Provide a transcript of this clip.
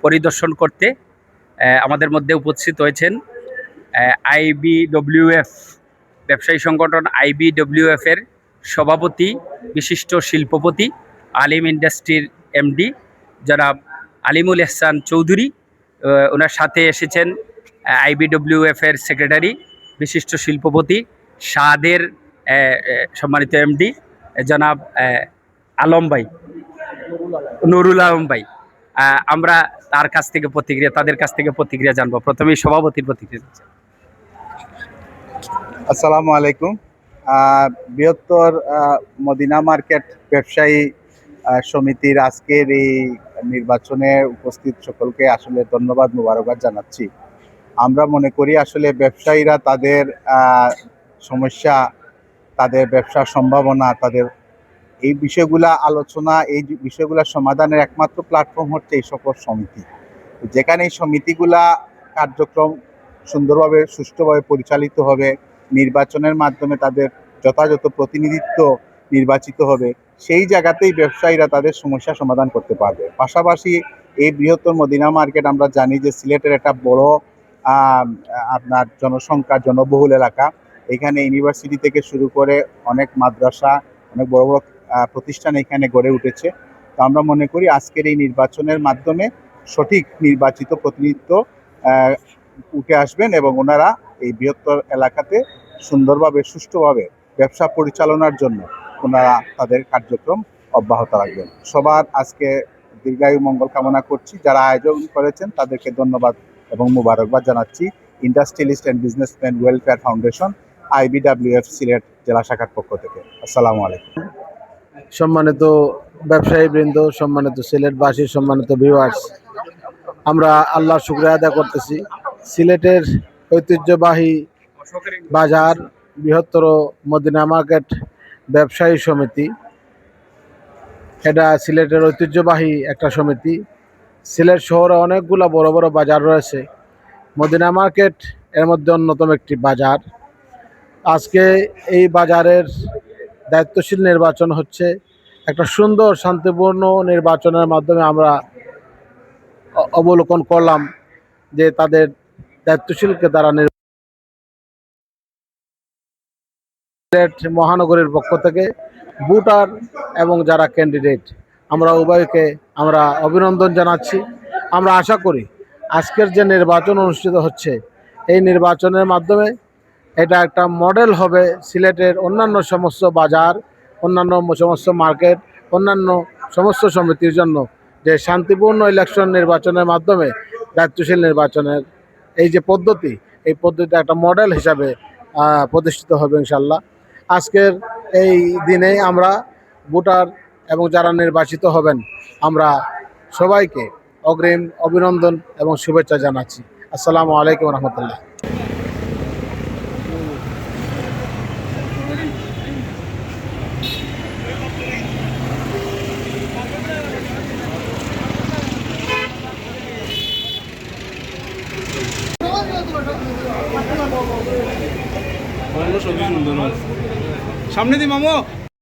পরিদর্শন করতে আমাদের মধ্যে উপস্থিত হয়েছেন আইবিডব্লিউএফ ব্যবসায়ী সংগঠন আইবিডব্লিউএফ এর সভাপতি বিশিষ্ট শিল্পপতি আলিম ইন্ডাস্ট্রির এমডি জনাব আলিমুল এহসান চৌধুরী। ওনার সাথে এসেছেন আইবিডব্লিউএফ এর সেক্রেটারি বিশিষ্ট শিল্পপতি সাদের সম্মানিত এমডি জনাব আলম ভাই, নুরুল আলম ভাই। আমরা তাদের কাছ থেকে প্রতিক্রিয়া জানবো। প্রথমেই সভাপতির প্রতিক্রিয়া। আসসালামু আলাইকুম। বৃহত্তর মদিনা মার্কেট ব্যবসায়ী সমিতির আজকের এই নির্বাচনে উপস্থিত সকলকে আসলে ধন্যবাদ, মোবারকবাদ জানাচ্ছি। আমরা মনে করি আসলে ব্যবসায়ীরা তাদের সমস্যা, তাদের ব্যবসার সম্ভাবনা, তাদের এই বিষয়গুলা আলোচনা, এই বিষয়গুলা সমাধানের একমাত্র প্ল্যাটফর্ম হচ্ছে এই সকল সমিতি। যেখানে এই সমিতিগুলা কার্যক্রম সুন্দরভাবে সুষ্ঠুভাবে পরিচালিত হবে, নির্বাচনের মাধ্যমে তাদের যথাযথ প্রতিনিধিত্ব নির্বাচিত হবে, সেই জায়গাতেই ব্যবসায়ীরা তাদের সমস্যা সমাধান করতে পারবে। পাশাপাশি এই বৃহত্তর মদিনা মার্কেট আমরা জানি যে সিলেটের একটা বড় আপনার জনসংখ্যা, জনবহুল এলাকা। এখানে ইউনিভার্সিটি থেকে শুরু করে অনেক মাদ্রাসা, অনেক বড় বড় প্রতিষ্ঠান এখানে গড়ে উঠেছে। তো আমরা মনে করি আজকের এই নির্বাচনের মাধ্যমে সঠিক নির্বাচিত প্রতিনিধিত্ব উঠে আসবেন এবং ওনারা এই বৃহত্তর এলাকাতে সুন্দরভাবে সুষ্ঠুভাবে ব্যবসা পরিচালনার জন্য ওনারা তাদের কার্যক্রম অব্যাহত রাখবেন। সবার আজকে দীর্ঘায়ু মঙ্গল কামনা করছি। যারা আয়োজন করেছেন তাদেরকে ধন্যবাদ এবং মুবারকবাদ জানাচ্ছি industrialist and businessman welfare foundation IBWF Sylhet জেলা শাখার পক্ষ থেকে। আসসালামু আলাইকুম। সম্মানিত ব্যবসায়ী বৃন্দ, সম্মানিত সিলেটবাসী, সম্মানিত ভিউয়ার্স, আমরা আল্লাহর শুকরিয়া আদায় করতেছি। সিলেটের ঐতিহ্যবাহী বাজার বৃহত্তর মদিনা মার্কেট ব্যবসায়ী সমিতি, এটা সিলেটের ঐতিহ্যবাহী একটা সমিতি। সিলেট শহরে অনেকগুলো বড় বড় বাজার রয়েছে, মদিনা মার্কেট এর মধ্যে অন্যতম একটি বাজার। আজকে এই বাজারের দায়িত্বশীল নির্বাচন হচ্ছে। একটা সুন্দর শান্তিপূর্ণ নির্বাচনের মাধ্যমে আমরা অবলোকন করলাম যে তাদের দায়িত্বশীলকে তারা মহানগরীর পক্ষ থেকে ভোটার এবং যারা ক্যান্ডিডেট, আমরা উভয়কে আমরা অভিনন্দন জানাচ্ছি। আমরা আশা করি আজকের যে নির্বাচন অনুষ্ঠিত হচ্ছে, এই নির্বাচনের মাধ্যমে এটা একটা মডেল হবে সিলেটের অন্যান্য সমস্ত বাজার, অন্যান্য সমস্ত মার্কেট, অন্যান্য সমস্ত সমিতির জন্য, যে শান্তিপূর্ণ ইলেকশন নির্বাচনের মাধ্যমে দায়িত্বশীল নির্বাচনের এই যে পদ্ধতি, এই পদ্ধতি একটা মডেল হিসাবে প্রতিষ্ঠিত হবে ইনশাল্লাহ। আজকের এই দিনে আমরা ভোটার এবং যারা নির্বাচিত হবেন, আমরা সবাইকে অগ্রিম অভিনন্দন এবং শুভেচ্ছা জানাচ্ছি। আসসালামু আলাইকুম রহমতুল্লাহ। সামনে দি মামু।